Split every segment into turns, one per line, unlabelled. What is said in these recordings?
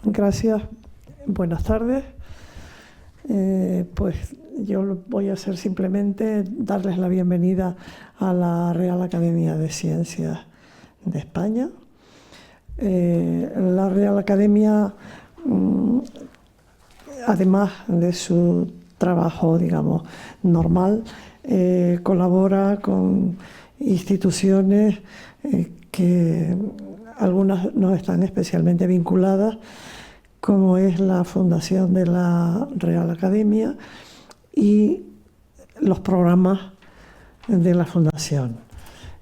Gracias. Buenas tardes. Pues yo lo voy a hacer simplemente darles la bienvenida a la Real Academia de Ciencias de España. La Real Academia, además de su trabajo, digamos, normal, colabora con instituciones que algunas no están especialmente vinculadas, como es la Fundación de la Real Academia y los programas de la Fundación.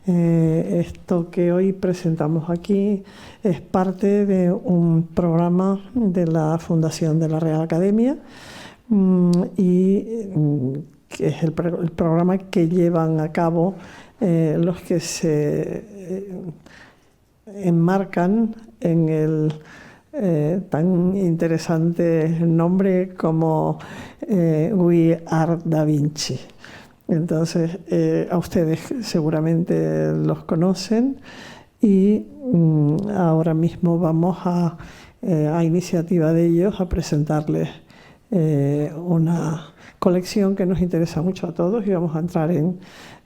Esto que hoy presentamos aquí es parte de un programa de la Fundación de la Real Academia y que es el programa que llevan a cabo los que se enmarcan en el tan interesante nombre como We Are Da Vinci. Entonces, a ustedes seguramente los conocen y ahora mismo vamos a iniciativa de ellos, a presentarles una colección que nos interesa mucho a todos y vamos a entrar en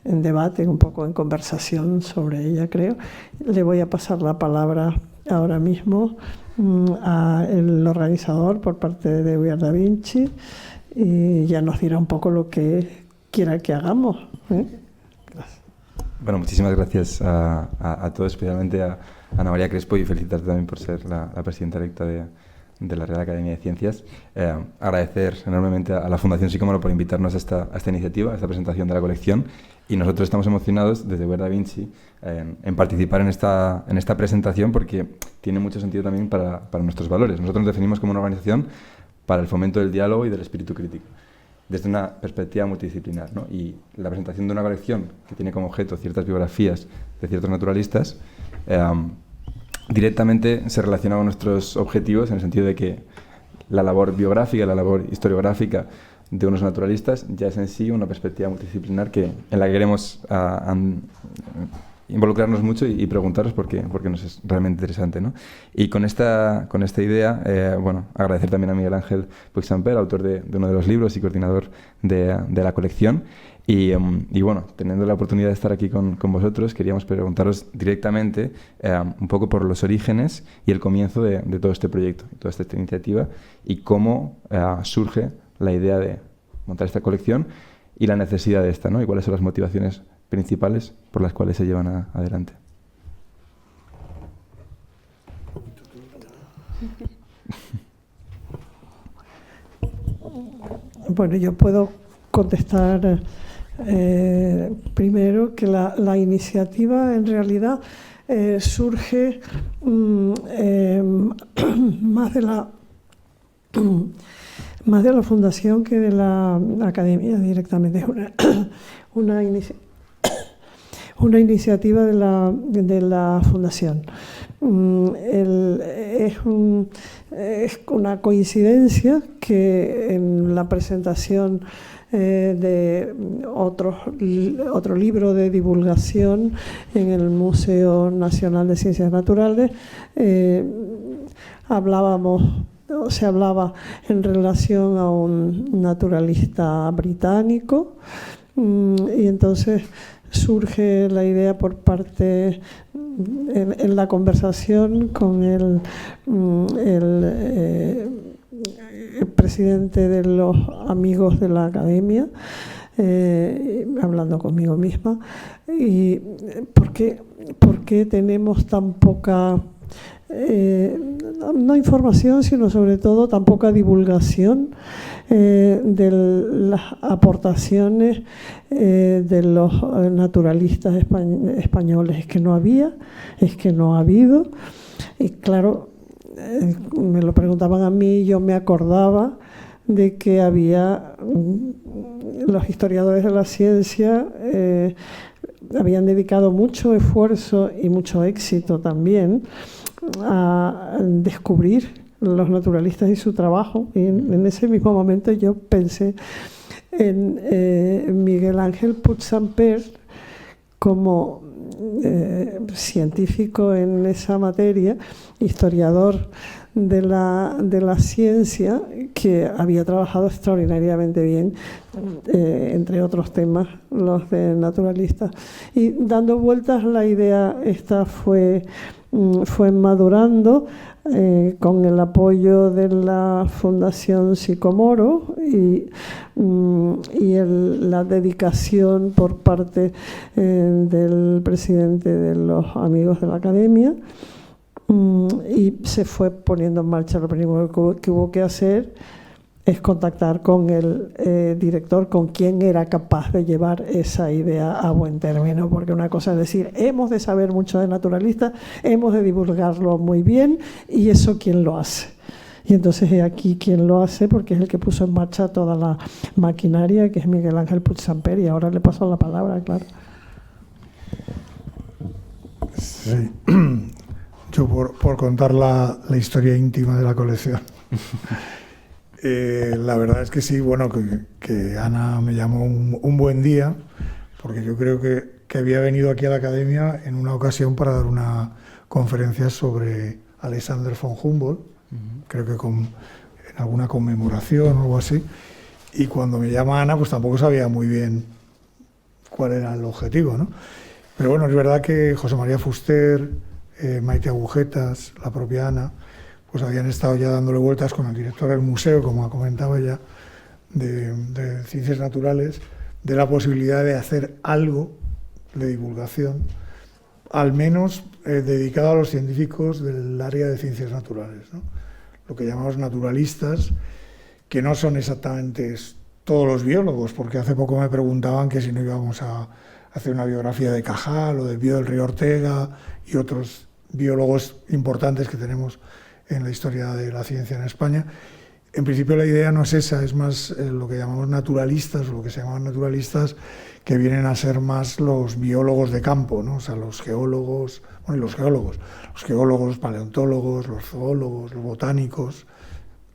debate, un poco en conversación sobre ella, creo. Le voy a pasar la palabra ahora mismo al organizador por parte de We Are Da Vinci y ya nos dirá un poco lo que quiera que hagamos. Gracias.
Bueno, muchísimas gracias a todos, especialmente a Ana María Crespo, y felicitarte también por ser la presidenta electa de la Real Academia de Ciencias. Agradecer enormemente a la Fundación Sycomoro por invitarnos a esta iniciativa, a esta presentación de la colección, y nosotros estamos emocionados desde We Are Da Vinci en participar en esta presentación porque tiene mucho sentido también para nuestros valores. Nosotros nos definimos como una organización para el fomento del diálogo y del espíritu crítico, desde una perspectiva multidisciplinar, ¿no? Y la presentación de una colección que tiene como objeto ciertas biografías de ciertos naturalistas directamente se relaciona con nuestros objetivos, en el sentido de que la labor biográfica, la labor historiográfica de unos naturalistas ya es en sí una perspectiva multidisciplinar en la que queremos involucrarnos mucho y preguntaros por qué nos es realmente interesante, ¿no? Y con esta idea, agradecer también a Miguel Ángel Puigsamper, autor de uno de los libros y coordinador de la colección. Y bueno, teniendo la oportunidad de estar aquí con vosotros, queríamos preguntaros directamente un poco por los orígenes y el comienzo de todo este proyecto, toda esta iniciativa, y cómo surge la idea de montar esta colección y la necesidad de esta, ¿no? Y cuáles son las motivaciones principales por las cuales se llevan adelante.
Bueno, yo puedo contestar primero que la iniciativa en realidad surge más de la Fundación que de la Academia directamente. Es una iniciativa de la Fundación. Es una coincidencia que en la presentación de otro libro de divulgación en el Museo Nacional de Ciencias Naturales se hablaba en relación a un naturalista británico, y entonces surge la idea por parte, en la conversación con el presidente de los amigos de la Academia, hablando conmigo misma, y ¿por qué tenemos tan poca no información, sino sobre todo tan poca divulgación de las aportaciones de los naturalistas españoles? Es que no ha habido, y claro, me lo preguntaban a mí, yo me acordaba de que había los historiadores de la ciencia habían dedicado mucho esfuerzo y mucho éxito también a descubrir los naturalistas y su trabajo, y en ese mismo momento yo pensé en Miguel Ángel Puigsamper como científico en esa materia, historiador de la ciencia, que había trabajado extraordinariamente bien, entre otros temas, los de naturalistas. Y dando vueltas, la idea esta fue madurando con el apoyo de la Fundación Sicomoro y la dedicación por parte del presidente de los Amigos de la Academia. Y se fue poniendo en marcha. Lo primero que hubo que hacer es contactar con el director, con quien era capaz de llevar esa idea a buen término, porque una cosa es decir, hemos de saber mucho de naturalistas, hemos de divulgarlo muy bien, y eso ¿quién lo hace? Y entonces es aquí quien lo hace, porque es el que puso en marcha toda la maquinaria, que es Miguel Ángel Puig Samper, y ahora le paso la palabra, claro.
Sí. Yo por contar la historia íntima de la colección. La verdad es que sí, bueno, que Ana me llamó un buen día, porque yo creo que había venido aquí a la Academia en una ocasión para dar una conferencia sobre Alexander von Humboldt, creo que en alguna conmemoración o algo así, y cuando me llama Ana, pues tampoco sabía muy bien cuál era el objetivo, ¿no? Pero bueno, es verdad que José María Fuster, Maite Agujetas, la propia Ana, pues habían estado ya dándole vueltas con el director del museo, como ha comentado ella, de Ciencias Naturales, de la posibilidad de hacer algo de divulgación, al menos dedicado a los científicos del área de Ciencias Naturales, ¿no? Lo que llamamos naturalistas, que no son exactamente todos los biólogos, porque hace poco me preguntaban que si no íbamos a hacer una biografía de Cajal o del Pío del Río Ortega y otros biólogos importantes que tenemos en la historia de la ciencia en España. En principio la idea no es esa, es más lo que llamamos naturalistas, o lo que se llaman naturalistas, que vienen a ser más los biólogos de campo, ¿no? O sea, los geólogos, bueno, y los geólogos, paleontólogos, los zoólogos, los botánicos,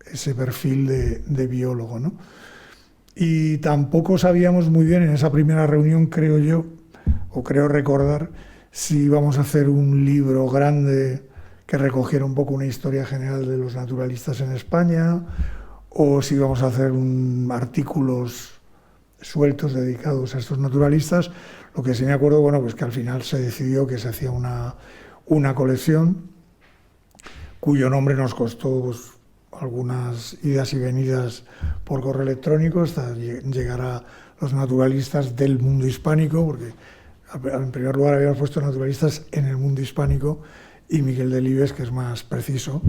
ese perfil de biólogo, ¿no? Y tampoco sabíamos muy bien en esa primera reunión, creo yo, o creo recordar, si íbamos a hacer un libro grande que recogiera un poco una historia general de los naturalistas en España, o si íbamos a hacer artículos sueltos dedicados a estos naturalistas. Lo que sí me acuerdo, bueno, pues que al final se decidió que se hacía una colección cuyo nombre nos costó pues, algunas idas y venidas por correo electrónico hasta llegar a los naturalistas del mundo hispánico, porque en primer lugar habíamos puesto naturalistas en el mundo hispánico, y Miguel Delibes, que es más preciso,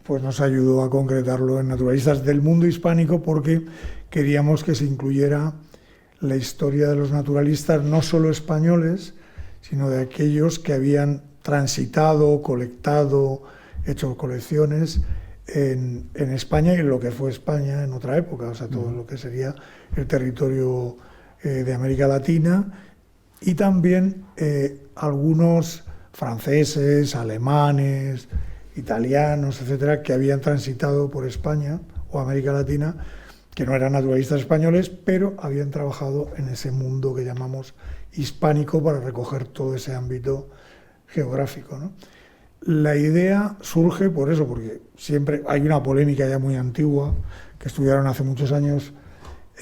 pues nos ayudó a concretarlo en naturalistas del mundo hispánico, porque queríamos que se incluyera la historia de los naturalistas no solo españoles, sino de aquellos que habían transitado, colectado, hecho colecciones en España y en lo que fue España en otra época, o sea, todo lo que sería el territorio de América Latina, y también algunos franceses, alemanes, italianos, etcétera, que habían transitado por España o América Latina, que no eran naturalistas españoles, pero habían trabajado en ese mundo que llamamos hispánico para recoger todo ese ámbito geográfico, ¿no? La idea surge por eso, porque siempre hay una polémica ya muy antigua que estudiaron hace muchos años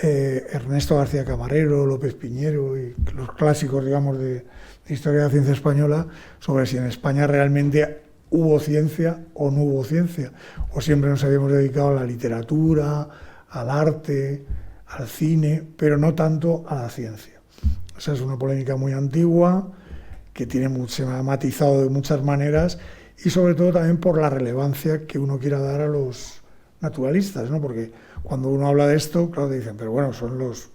Ernesto García Camarero, López Piñero y los clásicos, digamos, de historia de la ciencia española, sobre si en España realmente hubo ciencia o no hubo ciencia, o siempre nos habíamos dedicado a la literatura, al arte, al cine, pero no tanto a la ciencia. O sea, es una polémica muy antigua, que se ha matizado de muchas maneras, y sobre todo también por la relevancia que uno quiera dar a los naturalistas, ¿no? Porque cuando uno habla de esto, claro, te dicen, pero bueno, son los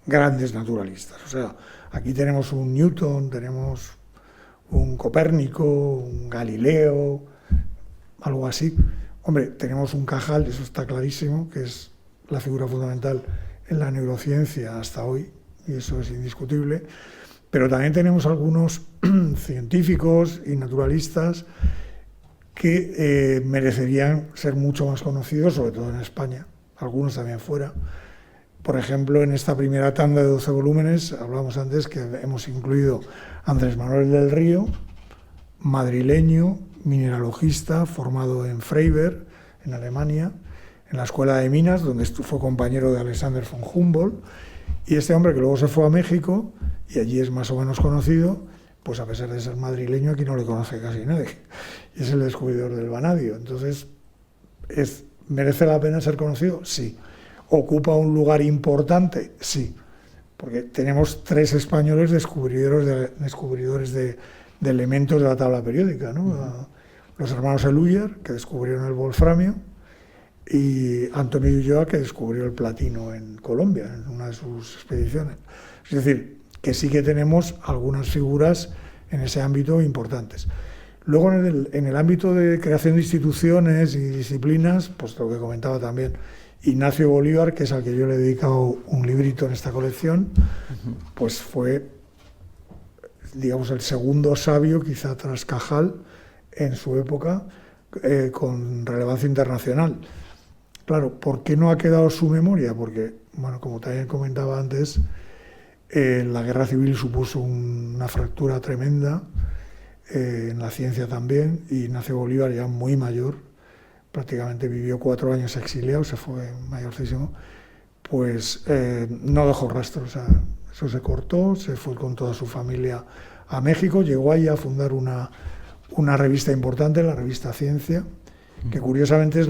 grandes naturalistas. O sea, aquí tenemos un Newton, tenemos un Copérnico, un Galileo, algo así. Hombre, tenemos un Cajal, eso está clarísimo, que es la figura fundamental en la neurociencia hasta hoy, y eso es indiscutible. Pero también tenemos algunos científicos y naturalistas que merecerían ser mucho más conocidos, sobre todo en España, algunos también fuera, por ejemplo, en esta primera tanda de 12 volúmenes, hablábamos antes que hemos incluido a Andrés Manuel del Río, madrileño, mineralogista, formado en Freiberg, en Alemania, en la Escuela de Minas, donde fue compañero de Alexander von Humboldt, y este hombre que luego se fue a México, y allí es más o menos conocido, pues a pesar de ser madrileño, aquí no le conoce casi nadie, y es el descubridor del vanadio. Entonces, ¿merece la pena ser conocido? Sí. ¿Ocupa un lugar importante? Sí, porque tenemos 3 españoles descubridores de elementos de la tabla periódica, ¿no? Los hermanos Eluyer, que descubrieron el wolframio, y Antonio Ulloa, que descubrió el platino en Colombia, en una de sus expediciones. Es decir, que sí que tenemos algunas figuras en ese ámbito importantes. Luego, en el ámbito de creación de instituciones y disciplinas, pues lo que comentaba también Ignacio Bolívar, que es al que yo le he dedicado un librito en esta colección, pues fue, digamos, el segundo sabio, quizá tras Cajal, en su época, con relevancia internacional. Claro, ¿por qué no ha quedado su memoria? Porque, bueno, como también comentaba antes, la guerra civil supuso una fractura tremenda, en la ciencia también, y Ignacio Bolívar, ya muy mayor, prácticamente vivió 4 años exiliado, se fue mayorcísimo, pues no dejó rastro, o sea, eso se cortó, se fue con toda su familia a México, llegó ahí a fundar una revista importante, la revista Ciencia, que curiosamente es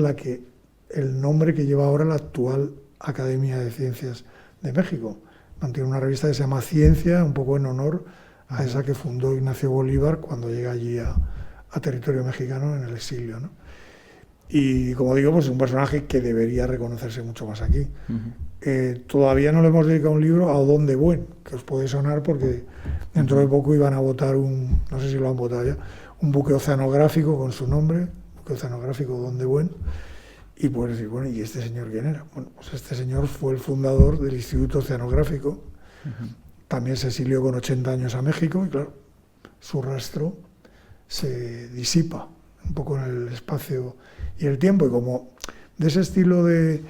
el nombre que lleva ahora la actual Academia de Ciencias de México. Mantiene una revista que se llama Ciencia, un poco en honor a esa que fundó Ignacio Bolívar cuando llega allí a territorio mexicano en el exilio, ¿no? Y como digo, pues es un personaje que debería reconocerse mucho más aquí. Todavía no le hemos dedicado un libro a Odón de Buen, que os puede sonar porque dentro de poco iban a votar no sé si lo han votado ya, un buque oceanográfico con su nombre, buque oceanográfico Odón de Buen. Y puedes decir, bueno, ¿y este señor quién era? Bueno, pues este señor fue el fundador del Instituto Oceanográfico. También se exilió con 80 años a México y claro, su rastro se disipa un poco en el espacio y el tiempo. Y como de ese estilo de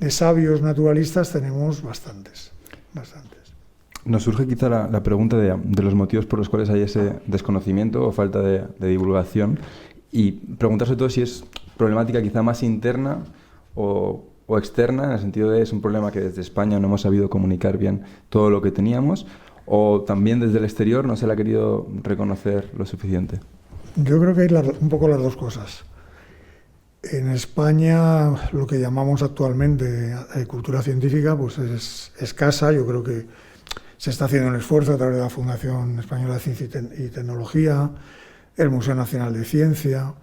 sabios naturalistas tenemos bastantes.
Nos surge quizá la pregunta de los motivos por los cuales hay ese desconocimiento o falta de divulgación, y preguntar sobre todo si es problemática quizá más interna o externa, en el sentido de es un problema que desde España no hemos sabido comunicar bien todo lo que teníamos, o también desde el exterior no se le ha querido reconocer lo suficiente.
Yo creo que hay un poco las dos cosas. En España lo que llamamos actualmente cultura científica pues es escasa. Yo creo que se está haciendo un esfuerzo a través de la Fundación Española de Ciencia y Tecnología, el Museo Nacional de Ciencia,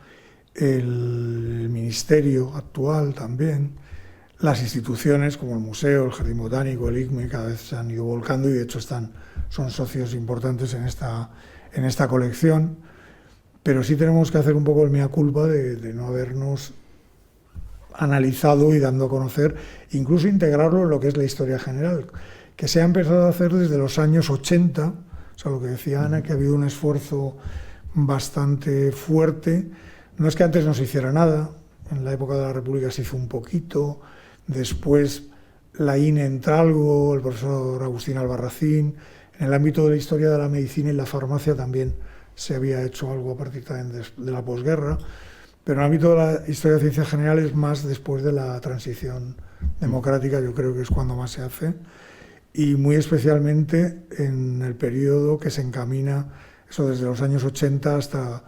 el Ministerio actual también, las instituciones como el Museo, el Jardín Botánico, el ICME, cada vez se han ido volcando y de hecho son socios importantes en esta colección, pero sí tenemos que hacer un poco el mea culpa de no habernos analizado y dando a conocer, incluso integrarlo en lo que es la historia general, que se ha empezado a hacer desde los años 80, o sea, lo que decía Ana, que ha habido un esfuerzo bastante fuerte. No es que antes no se hiciera nada, en la época de la República se hizo un poquito, después la INE entra algo, el profesor Agustín Albarracín, en el ámbito de la historia de la medicina y la farmacia también se había hecho algo a partir también de la posguerra, pero en el ámbito de la historia de ciencias generales más después de la transición democrática, yo creo que es cuando más se hace, y muy especialmente en el periodo que se encamina, eso desde los años 80 hasta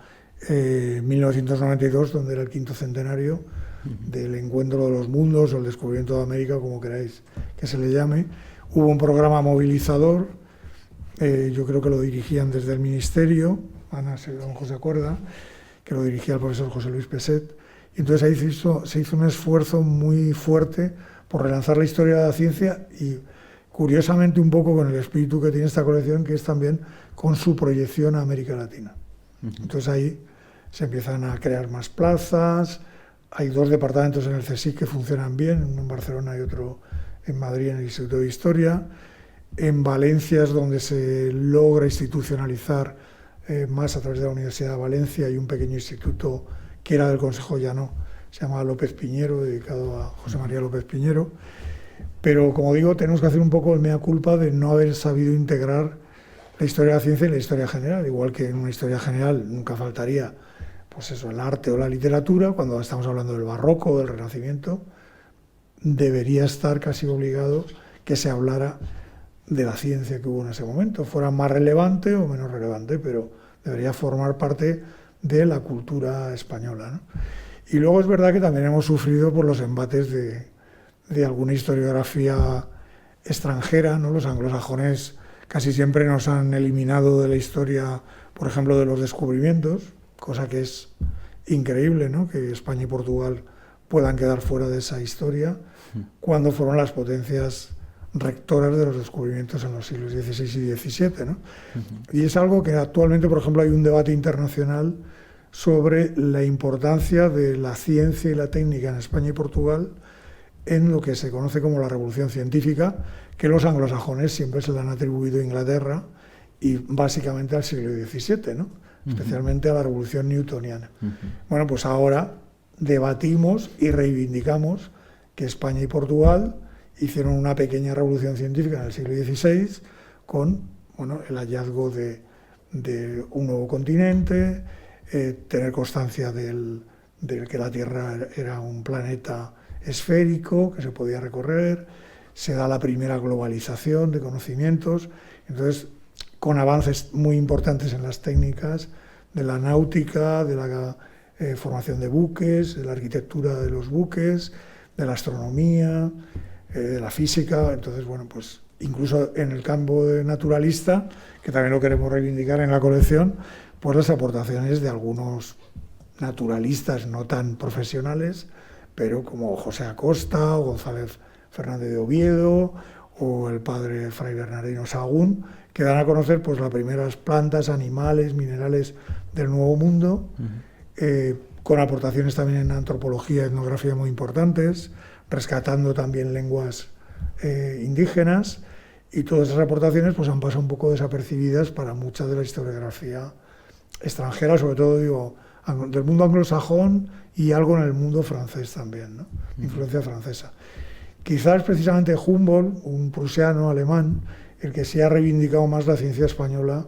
1992, donde era el 5º centenario del encuentro de los mundos o el descubrimiento de América, como queráis que se le llame. Hubo un programa movilizador, yo creo que lo dirigían desde el Ministerio, Ana a lo mejor se acuerda, que lo dirigía el profesor José Luis Peset, y entonces ahí se hizo un esfuerzo muy fuerte por relanzar la historia de la ciencia y curiosamente un poco con el espíritu que tiene esta colección, que es también con su proyección a América Latina. Entonces ahí se empiezan a crear más plazas, hay 2 departamentos en el CSIC que funcionan bien, uno en Barcelona y otro en Madrid en el Instituto de Historia. En Valencia es donde se logra institucionalizar más a través de la Universidad de Valencia. Hay un pequeño instituto que era del Consejo Llano, se llama López Piñero, dedicado a José María López Piñero. Pero, como digo, tenemos que hacer un poco el mea culpa de no haber sabido integrar la historia de la ciencia y la historia general. Igual que en una historia general nunca faltaría, pues eso, el arte o la literatura. Cuando estamos hablando del barroco o del Renacimiento, debería estar casi obligado que se hablara de la ciencia que hubo en ese momento, fuera más relevante o menos relevante, pero debería formar parte de la cultura española, ¿no? Y luego es verdad que también hemos sufrido por los embates de alguna historiografía extranjera, ¿no? Los anglosajones casi siempre nos han eliminado de la historia, por ejemplo, de los descubrimientos, cosa que es increíble, ¿no? Que España y Portugal puedan quedar fuera de esa historia, cuando fueron las potencias rectoras de los descubrimientos en los siglos XVI y XVII, ¿no? Y es algo que actualmente, por ejemplo, hay un debate internacional sobre la importancia de la ciencia y la técnica en España y Portugal en lo que se conoce como la revolución científica, que los anglosajones siempre se la han atribuido a Inglaterra y básicamente al siglo XVII, ¿no? Especialmente a la revolución newtoniana. Bueno, pues ahora debatimos y reivindicamos que España y Portugal hicieron una pequeña revolución científica en el siglo XVI con, bueno, el hallazgo de un nuevo continente, tener constancia de que la Tierra era un planeta esférico que se podía recorrer, se da la primera globalización de conocimientos, entonces con avances muy importantes en las técnicas de la náutica, de la formación de buques, de la arquitectura de los buques, de la astronomía, de la física. Entonces, bueno, pues incluso en el campo naturalista, que también lo queremos reivindicar en la colección, pues las aportaciones de algunos naturalistas no tan profesionales, pero como José Acosta o González Fernández de Oviedo o el padre Fray Bernardino Sahagún, que dan a conocer pues las primeras plantas, animales, minerales del Nuevo Mundo, con aportaciones también en antropología y etnografía muy importantes, rescatando también lenguas indígenas, y todas esas aportaciones pues han pasado un poco desapercibidas para mucha de la historiografía extranjera, sobre todo digo del mundo anglosajón y algo en el mundo francés también, ¿no? Influencia francesa. Quizás precisamente Humboldt, un prusiano alemán, el que sí ha reivindicado más la ciencia española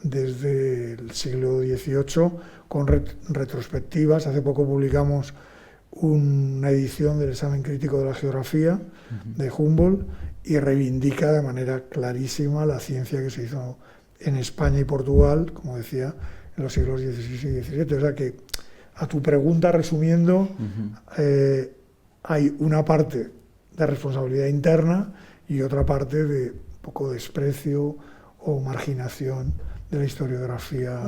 desde el siglo XVIII, con retrospectivas. Hace poco publicamos una edición del examen crítico de la geografía de Humboldt y reivindica de manera clarísima la ciencia que se hizo en España y Portugal, como decía, en los siglos XVI y XVII. O sea que, a tu pregunta, resumiendo, hay una parte de responsabilidad interna y otra parte de poco desprecio o marginación de la historiografía.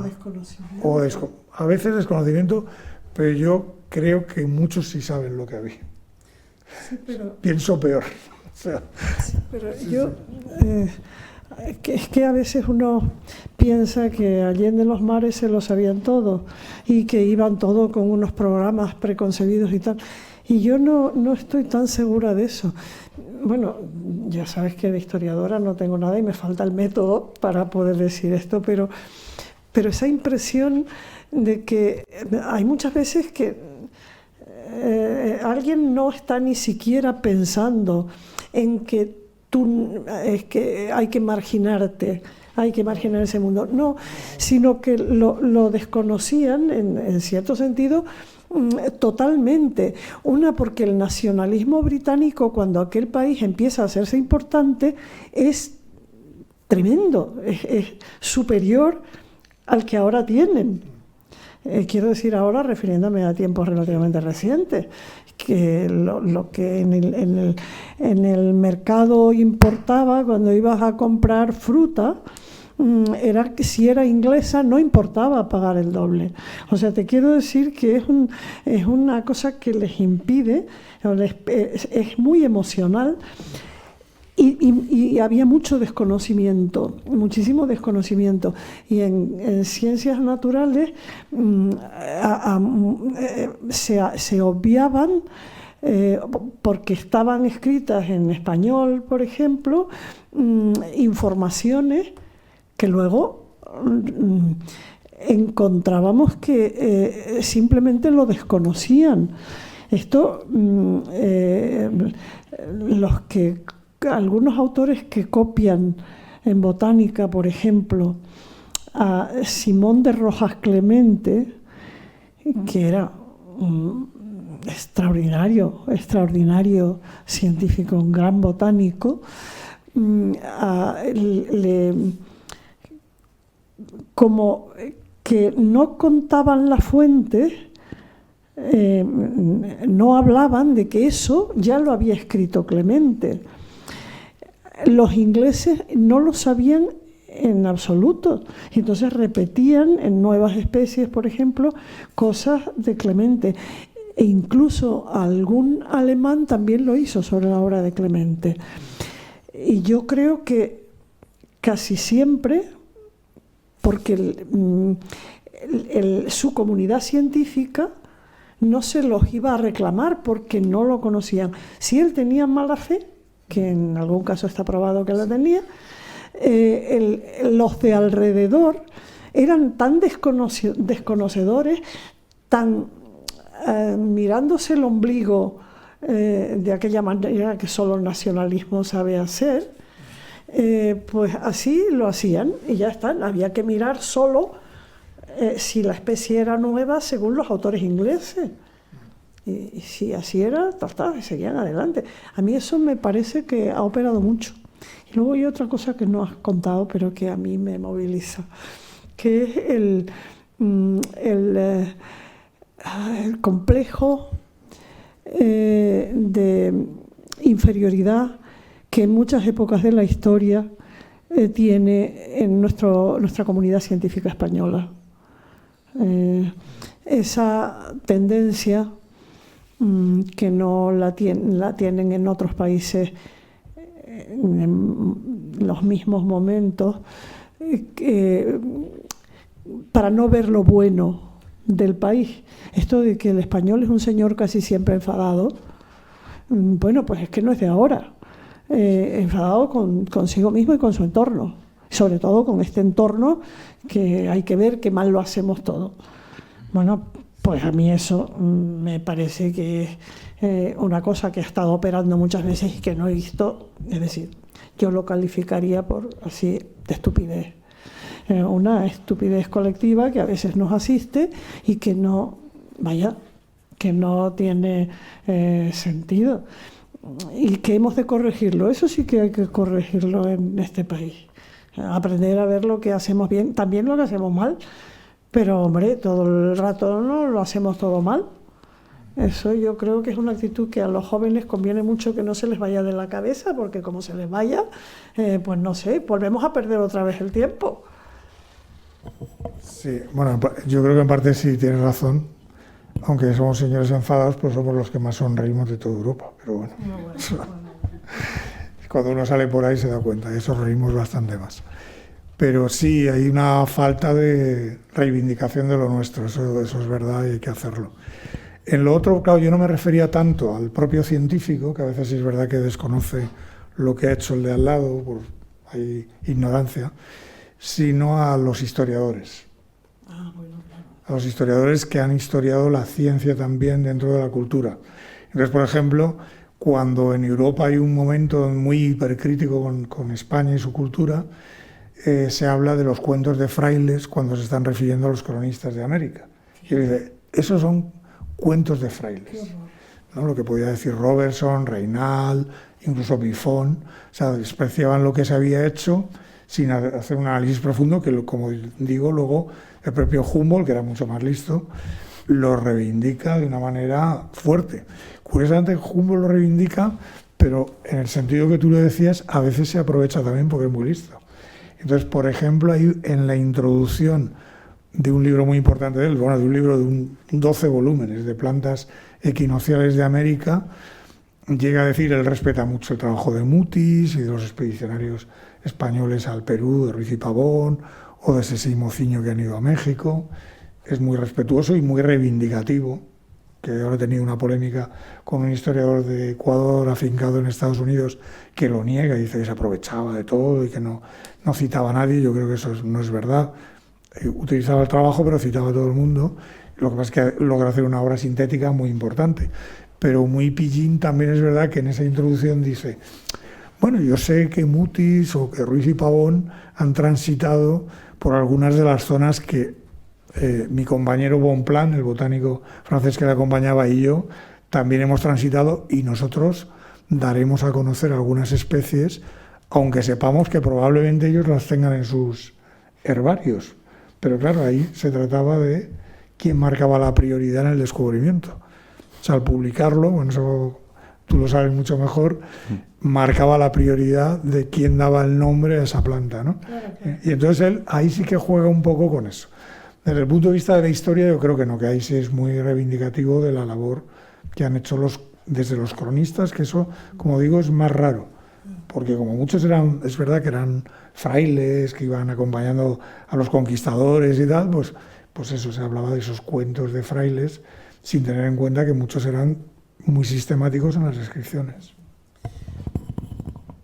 O desconocimiento.
A veces desconocimiento, pero yo creo que muchos sí saben lo que había.
Sí, pero...
Pienso peor. O sea,
sí, pero yo... es que a veces uno piensa que allende los mares se lo sabían todo y que iban todo con unos programas preconcebidos y tal. Y yo no estoy tan segura de eso. Bueno, ya sabes que de historiadora no tengo nada y me falta el método para poder decir esto, pero esa impresión de que hay muchas veces que alguien no está ni siquiera pensando en que es que hay que marginarte, hay que marginar ese mundo. No, sino que lo desconocían en cierto sentido totalmente. Una, porque el nacionalismo británico, cuando aquel país empieza a hacerse importante, es tremendo, es superior al que ahora tienen. Quiero decir ahora, refiriéndome a tiempos relativamente recientes, que lo que en el mercado importaba cuando ibas a comprar fruta, era que si era inglesa no importaba pagar el doble. O sea, te quiero decir que es una cosa que les impide, es muy emocional. Y había mucho desconocimiento, muchísimo desconocimiento. Y en ciencias naturales se obviaban, porque estaban escritas en español, por ejemplo, informaciones que luego encontrábamos que simplemente lo desconocían. Esto, algunos autores que copian en botánica, por ejemplo, a Simón de Rojas Clemente, que era un extraordinario científico, un gran botánico, como que no contaban las fuentes, no hablaban de que eso ya lo había escrito Clemente. Los ingleses no lo sabían en absoluto. Entonces repetían en Nuevas Especies, por ejemplo, cosas de Clemente. E incluso algún alemán también lo hizo sobre la obra de Clemente. Y yo creo que casi siempre, porque su comunidad científica no se los iba a reclamar porque no lo conocían. Si él tenía mala fe, que en algún caso está probado que la tenía, los de alrededor eran tan desconocedores, tan mirándose el ombligo de aquella manera que solo el nacionalismo sabe hacer, pues así lo hacían y ya está. Había que mirar solo si la especie era nueva según los autores ingleses. Y si así era, seguían adelante. A mí eso me parece que ha operado mucho. Y luego hay otra cosa que no has contado, pero que a mí me moviliza, que es el complejo de inferioridad que en muchas épocas de la historia tiene en nuestra comunidad científica española. Esa tendencia que no la tienen en otros países en los mismos momentos, para no ver lo bueno del país. Esto de que el español es un señor casi siempre enfadado, bueno, pues es que no es de ahora. Enfadado consigo mismo y con su entorno, sobre todo con este entorno que hay que ver qué mal lo hacemos todo. Bueno, pues a mí eso me parece que es una cosa que ha estado operando muchas veces y que no he visto, es decir, yo lo calificaría por así de estupidez. Una estupidez colectiva que a veces nos asiste y que no tiene sentido. Y que hemos de corregirlo, eso sí que hay que corregirlo en este país. Aprender a ver lo que hacemos bien, también lo que hacemos mal, pero hombre, todo el rato no lo hacemos todo mal. Eso yo creo que es una actitud que a los jóvenes conviene mucho que no se les vaya de la cabeza, porque como se les vaya, pues no sé, volvemos a perder otra vez el tiempo.
Sí, bueno, yo creo que en parte sí tienes razón. Aunque somos señores enfadados, pues somos los que más sonreímos de toda Europa. Pero bueno, cuando uno sale por ahí se da cuenta, y sonreímos bastante más. Pero sí, hay una falta de reivindicación de lo nuestro, eso es verdad y hay que hacerlo. En lo otro, claro, yo no me refería tanto al propio científico, que a veces es verdad que desconoce lo que ha hecho el de al lado, hay ignorancia, sino a los historiadores. A los historiadores que han historiado la ciencia también dentro de la cultura. Entonces, por ejemplo, cuando en Europa hay un momento muy hipercrítico con España y su cultura, se habla de los cuentos de frailes cuando se están refiriendo a los cronistas de América. Y dice, esos son cuentos de frailes, ¿no? Lo que podía decir Robertson, Reynal, incluso Buffon, o sea, despreciaban lo que se había hecho sin hacer un análisis profundo, que como digo, luego el propio Humboldt, que era mucho más listo, lo reivindica de una manera fuerte. Curiosamente, Humboldt lo reivindica, pero en el sentido que tú lo decías, a veces se aprovecha también porque es muy listo. Entonces, por ejemplo, ahí en la introducción de un libro muy importante de él, bueno, de un libro de 12 volúmenes de plantas equinocciales de América, llega a decir, él respeta mucho el trabajo de Mutis y de los expedicionarios españoles al Perú, de Ruiz y Pavón, o de ese Mociño que han ido a México. Es muy respetuoso y muy reivindicativo, que ahora he tenido una polémica con un historiador de Ecuador afincado en Estados Unidos que lo niega y dice que se aprovechaba de todo y que no citaba a nadie. Yo creo que eso no es verdad. Utilizaba el trabajo, pero citaba a todo el mundo. Lo que pasa es que logra hacer una obra sintética muy importante. Pero muy pillín también es verdad que en esa introducción dice, bueno, yo sé que Mutis o que Ruiz y Pavón han transitado por algunas de las zonas que mi compañero Bonpland, el botánico francés que le acompañaba, y yo también hemos transitado, y nosotros daremos a conocer algunas especies, aunque sepamos que probablemente ellos las tengan en sus herbarios. Pero claro, ahí se trataba de quién marcaba la prioridad en el descubrimiento. O sea, al publicarlo, bueno, eso tú lo sabes mucho mejor, marcaba la prioridad de quién daba el nombre a esa planta, ¿no? Claro. Y entonces él ahí sí que juega un poco con eso. Desde el punto de vista de la historia, yo creo que no, que ahí sí es muy reivindicativo de la labor que han hecho desde los cronistas, que eso, como digo, es más raro. Porque como muchos es verdad que eran frailes que iban acompañando a los conquistadores y tal, pues eso, se hablaba de esos cuentos de frailes, sin tener en cuenta que muchos eran muy sistemáticos en las descripciones.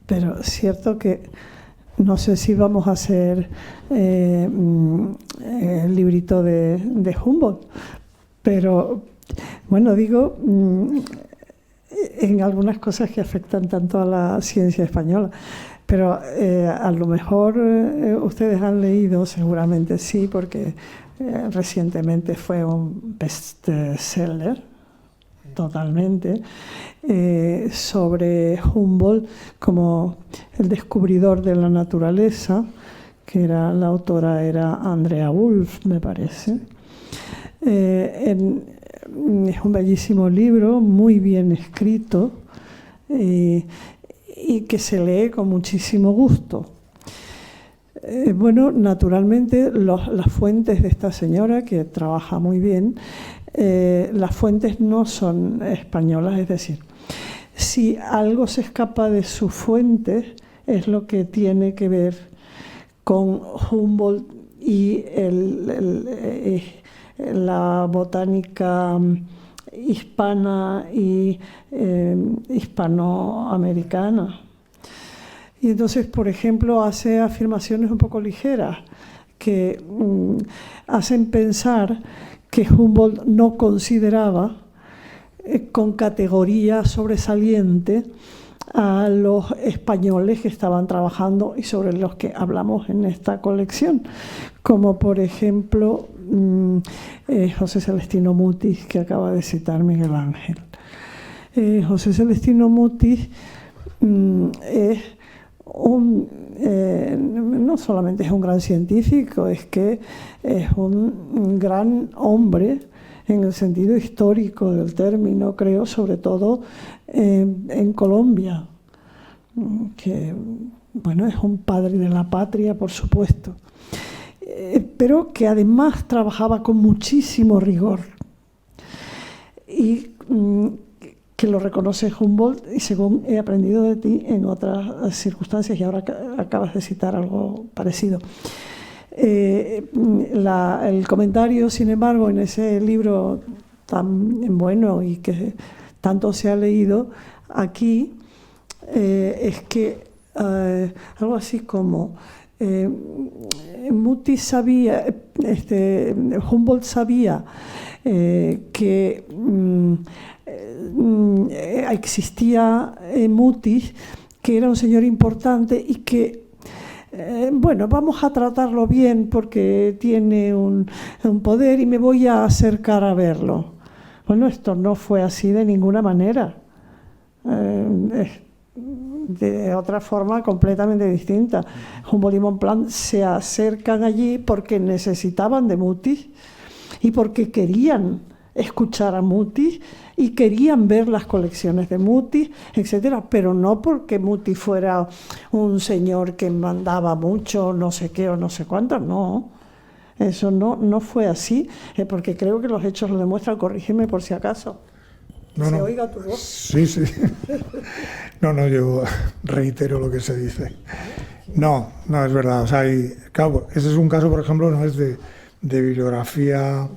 Pero es cierto que no sé si vamos a hacer el librito de Humboldt, pero bueno, digo, en algunas cosas que afectan tanto a la ciencia española, pero a lo mejor ustedes han leído, seguramente sí, porque recientemente fue un bestseller, totalmente, sobre Humboldt como el descubridor de la naturaleza, que la autora era Andrea Wulf, me parece. Es un bellísimo libro, muy bien escrito, y que se lee con muchísimo gusto. Bueno, naturalmente las fuentes de esta señora, que trabaja muy bien, las fuentes no son españolas, es decir, si algo se escapa de sus fuentes es lo que tiene que ver con Humboldt y la botánica hispana y hispanoamericana. Y entonces, por ejemplo, hace afirmaciones un poco ligeras que hacen pensar que Humboldt no consideraba con categoría sobresaliente a los españoles que estaban trabajando y sobre los que hablamos en esta colección, como por ejemplo José Celestino Mutis, que acaba de citar Miguel Ángel. José Celestino Mutis es no solamente es un gran científico, es que es un gran hombre en el sentido histórico del término, creo, sobre todo en Colombia, que bueno, es un padre de la patria, por supuesto, pero que además trabajaba con muchísimo rigor y que lo reconoce Humboldt, y según he aprendido de ti en otras circunstancias, y ahora acabas de citar algo parecido. El comentario, sin embargo, en ese libro tan bueno y que tanto se ha leído aquí, es que algo así como Mutis sabía, Humboldt sabía que existía Mutis, que era un señor importante y que bueno, vamos a tratarlo bien porque tiene un poder y me voy a acercar a verlo. Bueno, esto no fue así de ninguna manera. De otra forma completamente distinta. Humboldt y Bonpland se acercan allí porque necesitaban de Mutis y porque querían escuchar a Mutis y querían ver las colecciones de Mutis, etcétera, pero no porque Mutis fuera un señor que mandaba mucho, no sé qué o no sé cuánto, no. Eso no fue así, porque creo que los hechos lo demuestran. Corrígeme por si acaso.
No,
¿Se oiga tu voz?
Sí, sí. No, yo reitero lo que se dice. No, es verdad. O sea, claro, ese es un caso, por ejemplo, no es de bibliografía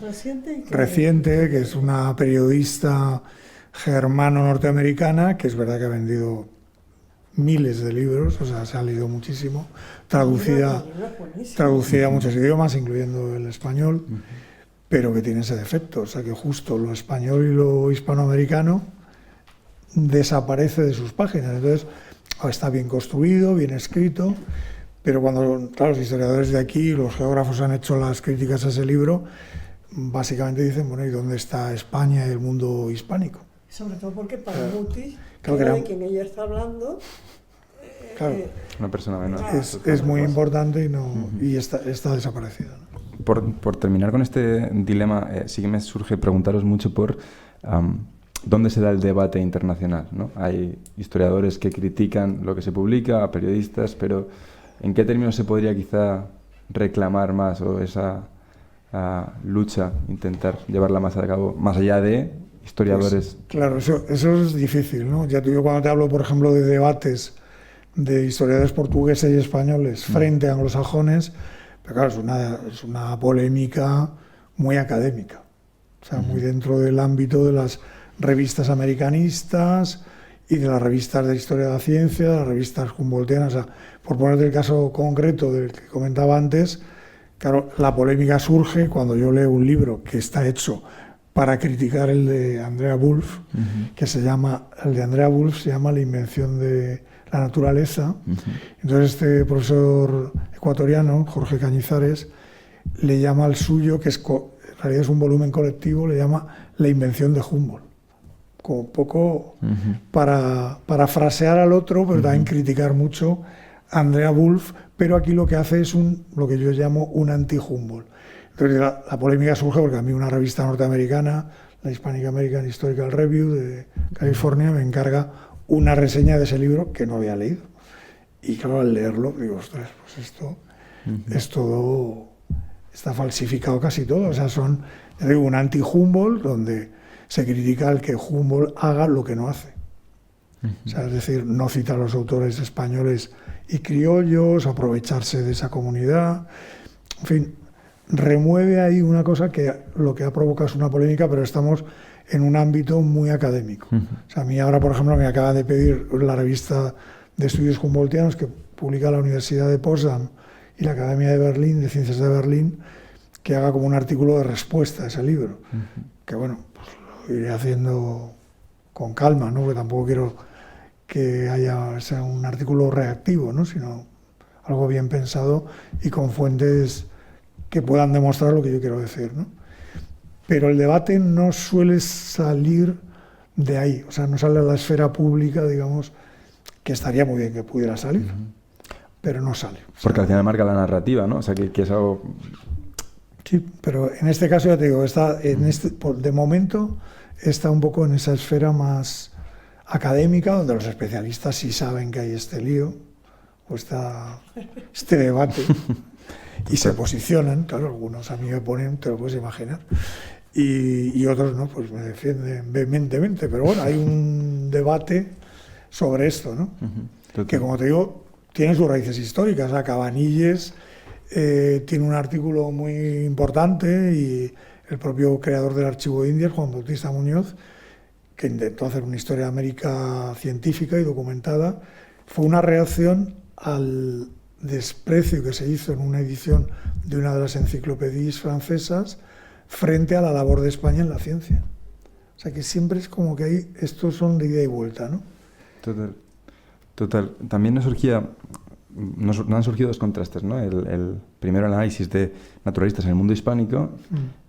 reciente, que es una periodista germano-norteamericana, que es verdad que ha vendido miles de libros, o sea, se ha leído muchísimo, traducida a muchos idiomas, incluyendo el español. pero que tiene ese defecto, o sea que justo lo español y lo hispanoamericano desaparece de sus páginas. Entonces, está bien construido, bien escrito, pero cuando, claro, los historiadores de aquí, los geógrafos han hecho las críticas a ese libro, básicamente dicen, bueno, ¿y dónde está España y el mundo hispánico?
Sobre todo porque Pagliuti,
claro,
de quien ella está hablando,
claro,
una persona menor.
Es muy importante y, no, y está desaparecido, ¿no?
Por terminar con este dilema, sí que me surge preguntaros mucho por dónde se da el debate internacional, ¿no? Hay historiadores que critican lo que se publica, periodistas, pero ¿en qué términos se podría quizá reclamar más o esa lucha, intentar llevarla más a cabo, más allá de historiadores?
Pues, claro, eso es difícil, ¿no? Ya tú, yo cuando te hablo, por ejemplo, de debates de historiadores portugueses y españoles frente a anglosajones, pero claro, es una polémica muy académica, o sea, muy dentro del ámbito de las revistas americanistas y de las revistas de historia de la ciencia, las revistas humboldtianas. O sea, por ponerte el caso concreto del que comentaba antes, claro, la polémica surge cuando yo leo un libro que está hecho para criticar el de Andrea Wulf, que el de Andrea Wulf se llama La invención de la naturaleza. Entonces este profesor ecuatoriano, Jorge Cañizares, le llama al suyo, que en realidad es un volumen colectivo, le llama La invención de Humboldt. Como un poco para parafrasear al otro, pero también criticar mucho a Andrea Wulf, pero aquí lo que hace es lo que yo llamo un anti-Humboldt. Entonces la polémica surge porque a mí una revista norteamericana, la Hispanic American Historical Review de California, me encarga una reseña de ese libro que no había leído. Y claro, al leerlo digo, ostras, pues esto es todo, está falsificado casi todo. O sea, ya digo, un anti-Humboldt donde se critica al que Humboldt haga lo que no hace. O sea, es decir, no cita a los autores españoles y criollos, aprovecharse de esa comunidad. En fin, remueve ahí una cosa que lo que ha provocado es una polémica, pero estamos en un ámbito muy académico. O sea, a mí ahora, por ejemplo, me acaban de pedir la revista de estudios humboldtianos que publica la Universidad de Potsdam y la Academia de Berlín, de Ciencias de Berlín, que haga como un artículo de respuesta a ese libro. Que bueno, pues lo iré haciendo con calma, ¿no? Porque tampoco quiero que sea un artículo reactivo, ¿no? Sino algo bien pensado y con fuentes que puedan demostrar lo que yo quiero decir, ¿no? Pero el debate no suele salir de ahí, o sea, no sale a la esfera pública, digamos, que estaría muy bien que pudiera salir, pero no sale.
Porque al final marca la narrativa, ¿no? O sea, que es algo...
Sí, pero en este caso ya te digo, de momento está un poco en esa esfera más académica, donde los especialistas sí saben que hay este lío, o este debate, y se posicionan, claro, algunos a mí me ponen, te lo puedes imaginar, y otros no, pues me defienden vehementemente, pero bueno, hay un debate sobre esto, ¿no? Que como te digo, tiene sus raíces históricas. O sea, Cabanilles tiene un artículo muy importante y el propio creador del Archivo de Indias, Juan Bautista Muñoz, que intentó hacer una historia de América científica y documentada, fue una reacción al desprecio que se hizo en una edición de una de las enciclopedias francesas frente a la labor de España en la ciencia. O sea que siempre es como que estos son de ida y vuelta, ¿no?
Total. También nos han surgido dos contrastes, ¿no? El primero, el análisis de naturalistas en el mundo hispánico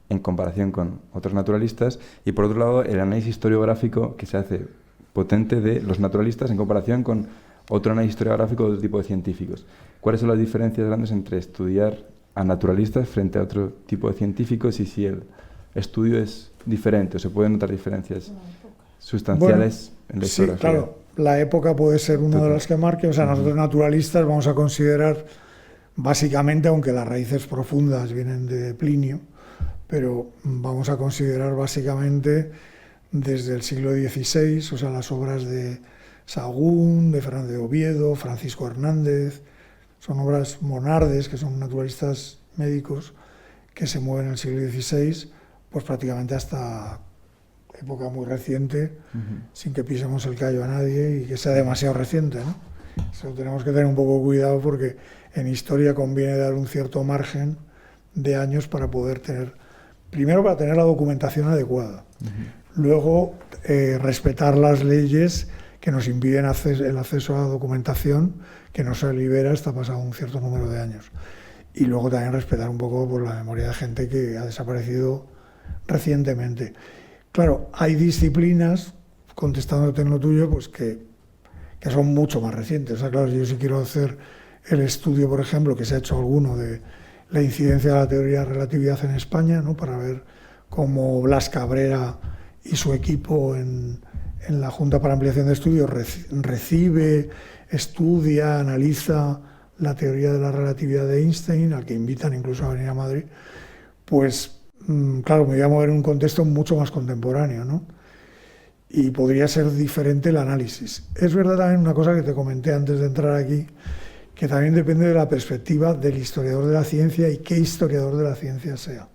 en comparación con otros naturalistas, y por otro lado el análisis historiográfico que se hace potente de los naturalistas en comparación con otro análisis historiográfico de otro tipo de científicos. ¿Cuáles son las diferencias grandes entre estudiar a naturalistas frente a otro tipo de científicos y si el estudio es diferente o se pueden notar diferencias sustanciales en la historiografía?
Sí, claro, la época puede ser una de las que marque. O sea, nosotros naturalistas vamos a considerar básicamente, aunque las raíces profundas vienen de Plinio, pero vamos a considerar básicamente desde el siglo XVI, o sea, las obras de Sahagún, de Fernández de Oviedo, Francisco Hernández, son obras monardes, que son naturalistas médicos que se mueven en el siglo XVI, pues prácticamente hasta época muy reciente, sin que pisemos el callo a nadie y que sea demasiado reciente, ¿no? Eso tenemos que tener un poco cuidado porque en historia conviene dar un cierto margen de años para poder tener Primero, para tener la documentación adecuada. Luego, respetar las leyes que nos impiden el acceso a la documentación que no se libera hasta pasado un cierto número de años. Y luego también respetar un poco por la memoria de gente que ha desaparecido recientemente. Claro, hay disciplinas, contestándote en lo tuyo, pues que son mucho más recientes. O sea, claro, yo sí quiero hacer el estudio, por ejemplo, que se ha hecho alguno de la incidencia de la teoría de relatividad en España, ¿no? Para ver cómo Blas Cabrera y su equipo en la Junta para Ampliación de Estudios recibe, estudia, analiza la teoría de la relatividad de Einstein, al que invitan incluso a venir a Madrid, pues claro, me voy a mover en un contexto mucho más contemporáneo, ¿no? Y podría ser diferente el análisis. Es verdad también una cosa que te comenté antes de entrar aquí, que también depende de la perspectiva del historiador de la ciencia y qué historiador de la ciencia sea.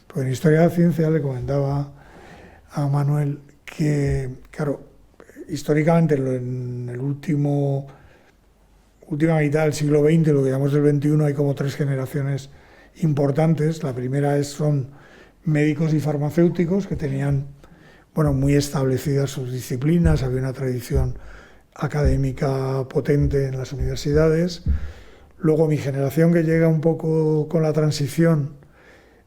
Porque en historia de la ciencia le comentaba a Manuel que, claro, históricamente en el última mitad del siglo XX, lo que llamamos del XXI, hay como 3 generaciones importantes. La primera son médicos y farmacéuticos que tenían, bueno, muy establecidas sus disciplinas, había una tradición académica potente en las universidades. Luego mi generación, que llega un poco con la transición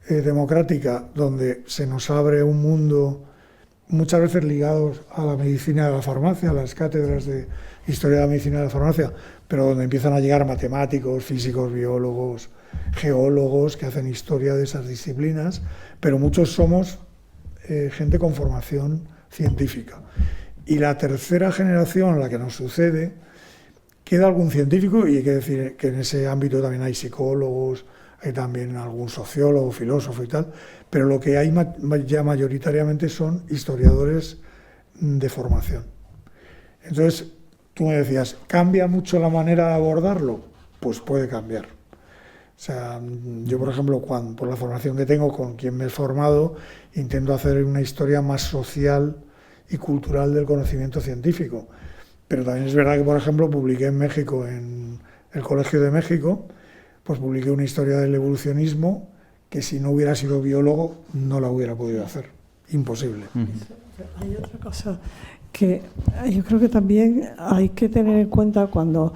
democrática, donde se nos abre un mundo muchas veces ligados a la medicina de la farmacia, a las cátedras de historia de la medicina de la farmacia, pero donde empiezan a llegar matemáticos, físicos, biólogos, geólogos que hacen historia de esas disciplinas, pero muchos somos gente con formación científica. Y la tercera generación, la que nos sucede, queda algún científico, y hay que decir que en ese ámbito también hay psicólogos, hay también algún sociólogo, filósofo y tal, pero lo que hay ya mayoritariamente son historiadores de formación. Entonces, tú me decías, ¿cambia mucho la manera de abordarlo? Pues puede cambiar. O sea, yo, por ejemplo, por la formación que tengo, con quien me he formado, intento hacer una historia más social y cultural del conocimiento científico. Pero también es verdad que, por ejemplo, publiqué en México, en el Colegio de México, pues publiqué una historia del evolucionismo que si no hubiera sido biólogo no la hubiera podido hacer. Imposible.
Hay otra cosa que yo creo que también hay que tener en cuenta cuando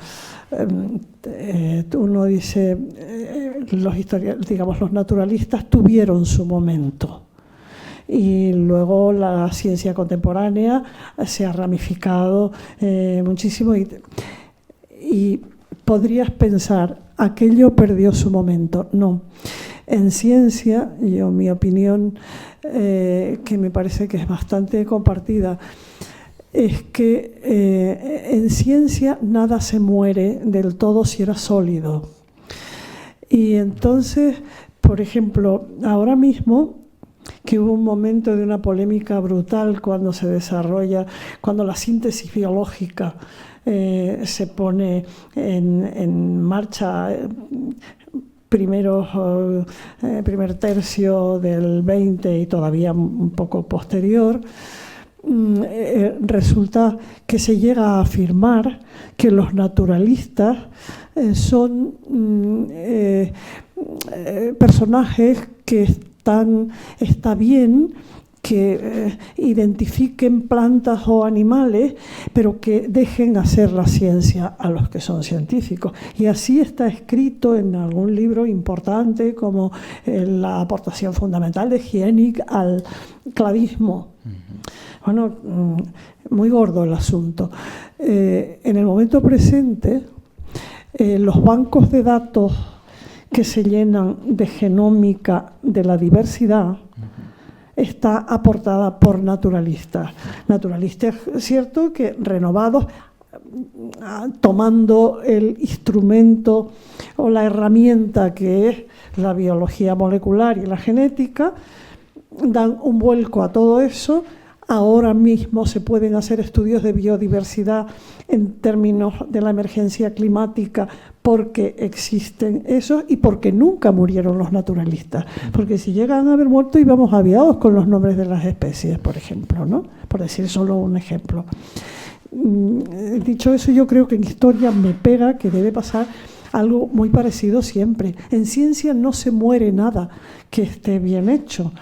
uno dice los naturalistas tuvieron su momento. Y luego la ciencia contemporánea se ha ramificado muchísimo y podrías pensar, aquello perdió su momento. No. En ciencia, mi opinión, que me parece que es bastante compartida, es que en ciencia nada se muere del todo si era sólido. Y entonces, por ejemplo, ahora mismo, que hubo un momento de una polémica brutal cuando cuando la síntesis biológica se pone en marcha, primer tercio del 20 y todavía un poco posterior, resulta que se llega a afirmar que los naturalistas son personajes que está bien que identifiquen plantas o animales, pero que dejen hacer la ciencia a los que son científicos. Y así está escrito en algún libro importante, como la aportación fundamental de Hyénich al clavismo. Bueno, muy gordo el asunto. En el momento presente, los bancos de datos que se llenan de genómica de la diversidad está aportada por naturalistas. Naturalistas, cierto, que renovados, tomando el instrumento o la herramienta que es la biología molecular y la genética, dan un vuelco a todo eso. Ahora mismo se pueden hacer estudios de biodiversidad en términos de la emergencia climática porque existen esos y porque nunca murieron los naturalistas. Porque si llegan a haber muerto íbamos aviados con los nombres de las especies, por ejemplo, ¿no? Por decir solo un ejemplo. Dicho eso, yo creo que en historia me pega que debe pasar algo muy parecido siempre. En ciencia no se muere nada que esté bien hecho.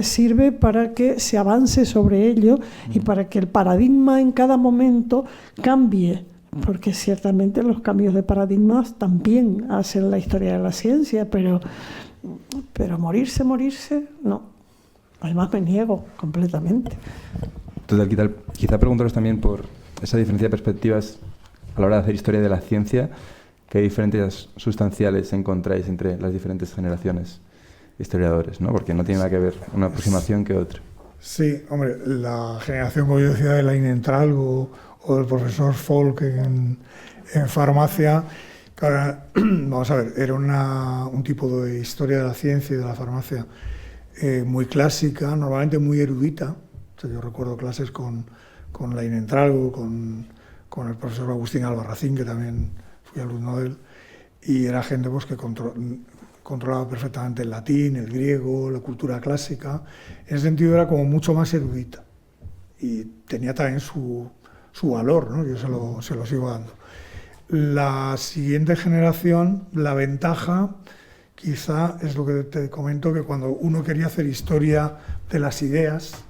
sirve para que se avance sobre ello y para que el paradigma en cada momento cambie, porque ciertamente los cambios de paradigmas también hacen la historia de la ciencia, pero morirse, no. Además me niego completamente.
Entonces, quizá preguntaros también por esa diferencia de perspectivas a la hora de hacer historia de la ciencia. ¿Qué diferencias sustanciales encontráis entre las diferentes generaciones de historiadores, ¿no? Porque no tiene nada que ver una aproximación que otra.
Sí, hombre, la generación, como yo decía, de Lain Entralgo o del profesor Folk en farmacia, claro, vamos a ver, era un tipo de historia de la ciencia y de la farmacia muy clásica, normalmente muy erudita. O sea, yo recuerdo clases con Lain Entralgo, con el profesor Agustín Albarracín, que también fui alumno de él, y era gente pues, que controlaba perfectamente el latín, el griego, la cultura clásica. En ese sentido era como mucho más erudita y tenía también su valor, ¿no? Yo se lo sigo dando. La siguiente generación, la ventaja quizá es lo que te comento, que cuando uno quería hacer historia de las ideas,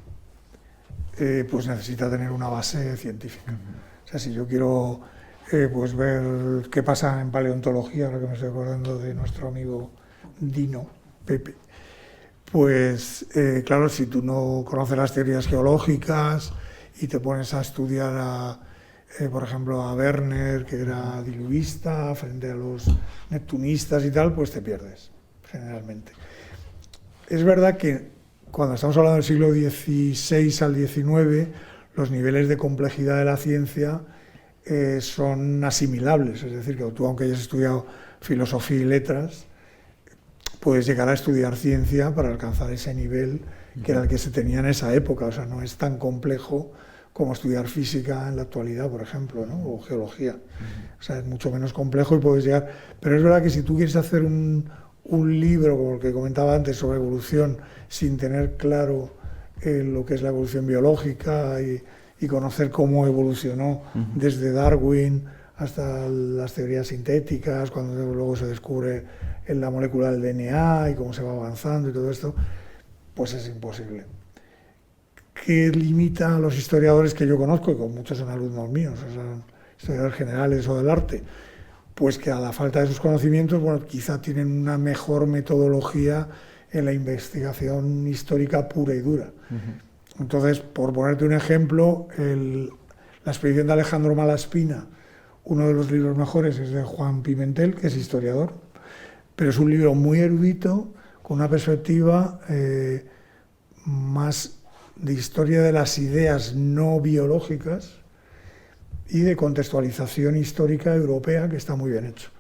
pues necesita tener una base científica. O sea, si yo quiero pues ver qué pasa en paleontología, ahora que me estoy acordando de nuestro amigo Dino, Pepe, pues claro, si tú no conoces las teorías geológicas y te pones a estudiar por ejemplo, a Werner, que era diluvista, frente a los neptunistas y tal, pues te pierdes, generalmente. Es verdad que cuando estamos hablando del siglo XVI al XIX, los niveles de complejidad de la ciencia son asimilables, es decir, que tú, aunque hayas estudiado filosofía y letras, puedes llegar a estudiar ciencia para alcanzar ese nivel que era el que se tenía en esa época, o sea, no es tan complejo como estudiar física en la actualidad, por ejemplo, ¿no? O geología. O sea, es mucho menos complejo y puedes llegar... Pero es verdad que si tú quieres hacer un libro, como el que comentaba antes, sobre evolución, sin tener claro lo que es la evolución biológica y conocer cómo evolucionó desde Darwin hasta las teorías sintéticas, cuando luego se descubre en la molécula del DNA y cómo se va avanzando y todo esto, pues es imposible. ¿Qué limita a los historiadores que yo conozco, y con muchos son alumnos míos, o sea, historiadores generales o del arte? Pues que a la falta de sus conocimientos, bueno, quizá tienen una mejor metodología en la investigación histórica pura y dura. Entonces, por ponerte un ejemplo, la expedición de Alejandro Malaspina, uno de los libros mejores es de Juan Pimentel, que es historiador, pero es un libro muy erudito, con una perspectiva más de historia de las ideas no biológicas y de contextualización histórica europea, que está muy bien hecho.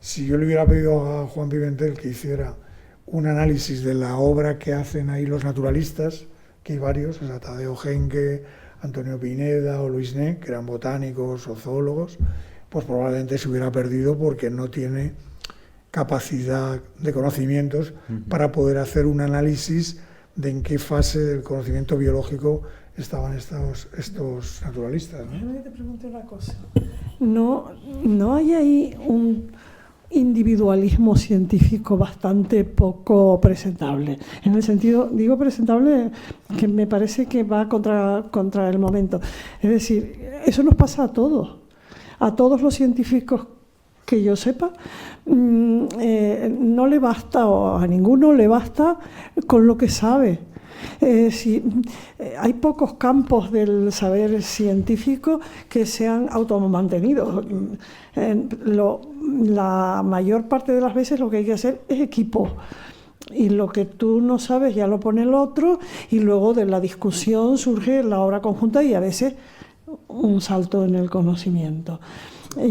Si yo le hubiera pedido a Juan Pimentel que hiciera un análisis de la obra que hacen ahí los naturalistas, que hay varios, o sea, Tadeo Henke, Antonio Pineda o Luis Ney, que eran botánicos o zoólogos, pues probablemente se hubiera perdido porque no tiene capacidad de conocimientos para poder hacer un análisis de en qué fase del conocimiento biológico estaban estos naturalistas, ¿no?
Déjame que te pregunte una cosa. ¿No hay ahí un individualismo científico bastante poco presentable? En el sentido, digo presentable, que me parece que va contra el momento. Es decir, eso nos pasa a todos los científicos que yo sepa, no le basta, o a ninguno le basta con lo que sabe. Hay pocos campos del saber científico que sean automantenidos. La mayor parte de las veces lo que hay que hacer es equipo. Y lo que tú no sabes ya lo pone el otro, y luego de la discusión surge la obra conjunta y a veces un salto en el conocimiento.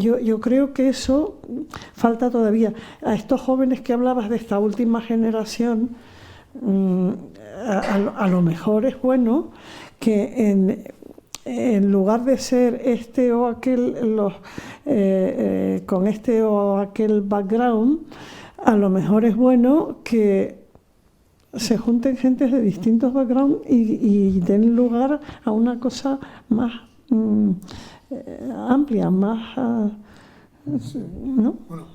Yo creo que eso falta todavía. A estos jóvenes que hablabas de esta última generación, a lo mejor es bueno que en lugar de ser este o aquel, con este o aquel background, a lo mejor es bueno que se junten gentes de distintos backgrounds y den lugar a una cosa más amplia, más... ¿no?
Bueno,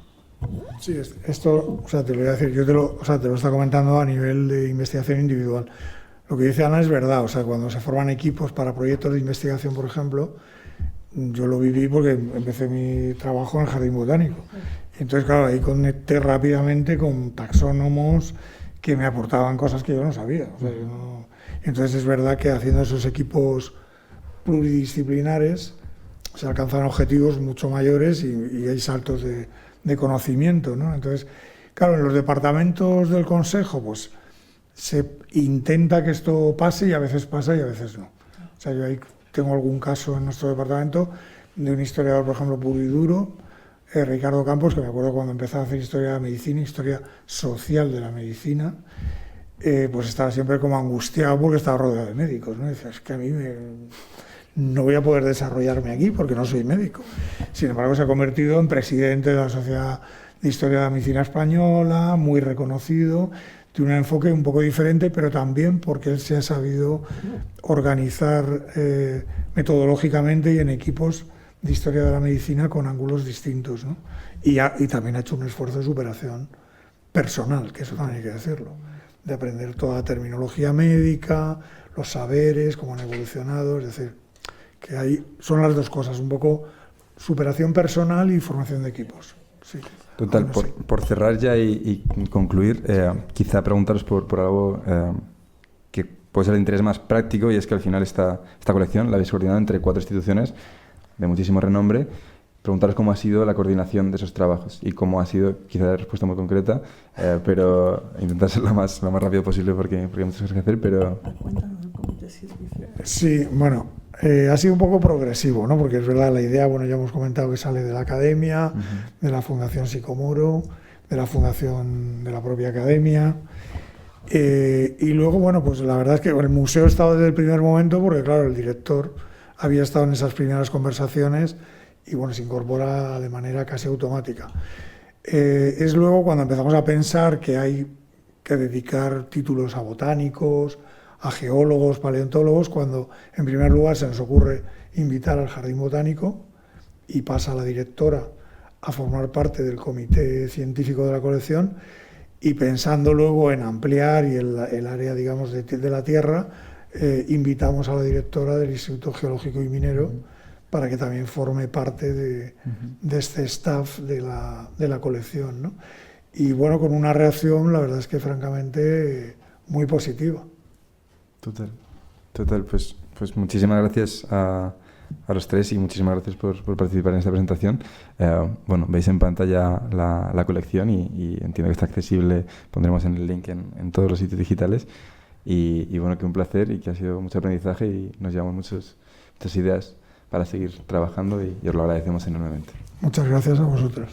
Sí, esto, o sea, te lo voy a decir, te lo está comentando a nivel de investigación individual. Lo que dice Ana es verdad, o sea, cuando se forman equipos para proyectos de investigación, por ejemplo, yo lo viví porque empecé mi trabajo en el Jardín Botánico. Entonces, claro, ahí conecté rápidamente con taxónomos que me aportaban cosas que yo no sabía. O sea, Entonces es verdad que haciendo esos equipos pluridisciplinares se alcanzan objetivos mucho mayores y hay saltos de conocimiento, ¿no? Entonces, claro, en los departamentos del Consejo, pues se intenta que esto pase y a veces pasa y a veces no. O sea, yo ahí tengo algún caso en nuestro departamento de un historiador, por ejemplo, puro y duro, Ricardo Campos, que me acuerdo cuando empezaba a hacer historia de la medicina, historia social de la medicina, pues estaba siempre como angustiado porque estaba rodeado de médicos, ¿no? Y decía, es que a mí no voy a poder desarrollarme aquí porque no soy médico. Sin embargo, se ha convertido en presidente de la Sociedad de Historia de la Medicina Española, muy reconocido, tiene un enfoque un poco diferente, pero también porque él se ha sabido organizar metodológicamente y en equipos de historia de la medicina con ángulos distintos, ¿no? Y también ha hecho un esfuerzo de superación personal, que eso también hay que decirlo, de aprender toda la terminología médica, los saberes, cómo han evolucionado, es decir, que ahí son las dos cosas, un poco superación personal y formación de equipos. Sí.
Total,
Bueno,
por cerrar ya y concluir, quizá preguntaros por algo que puede ser de interés más práctico, y es que al final esta colección la habéis coordinado entre 4 instituciones de muchísimo renombre. Preguntaros cómo ha sido la coordinación de esos trabajos y cómo ha sido, quizá la respuesta muy concreta, pero intentar ser lo más rápido posible porque hay muchas cosas que hacer, pero...
Sí, bueno, ha sido un poco progresivo, ¿no? Porque es verdad, la idea, bueno, ya hemos comentado que sale de la academia, de la Fundación Sicomoro, de la fundación de la propia academia. Y luego, bueno, pues la verdad es que el museo ha estado desde el primer momento porque, claro, el director había estado en esas primeras conversaciones y, bueno, se incorpora de manera casi automática. Es luego cuando empezamos a pensar que hay que dedicar títulos a botánicos, a geólogos, paleontólogos, cuando en primer lugar se nos ocurre invitar al Jardín Botánico y pasa la directora a formar parte del comité científico de la colección, y pensando luego en ampliar y el área, digamos, de la Tierra, invitamos a la directora del Instituto Geológico y Minero para que también forme parte de este staff de la colección, ¿no? Y bueno, con una reacción, la verdad es que francamente muy positiva.
Total, pues muchísimas gracias a los 3 y muchísimas gracias por participar en esta presentación. Bueno, veis en pantalla la colección y entiendo que está accesible, pondremos en el link en todos los sitios digitales. Y bueno, que un placer y que ha sido mucho aprendizaje y nos llevamos muchas ideas para seguir trabajando y os lo agradecemos enormemente.
Muchas gracias a vosotros.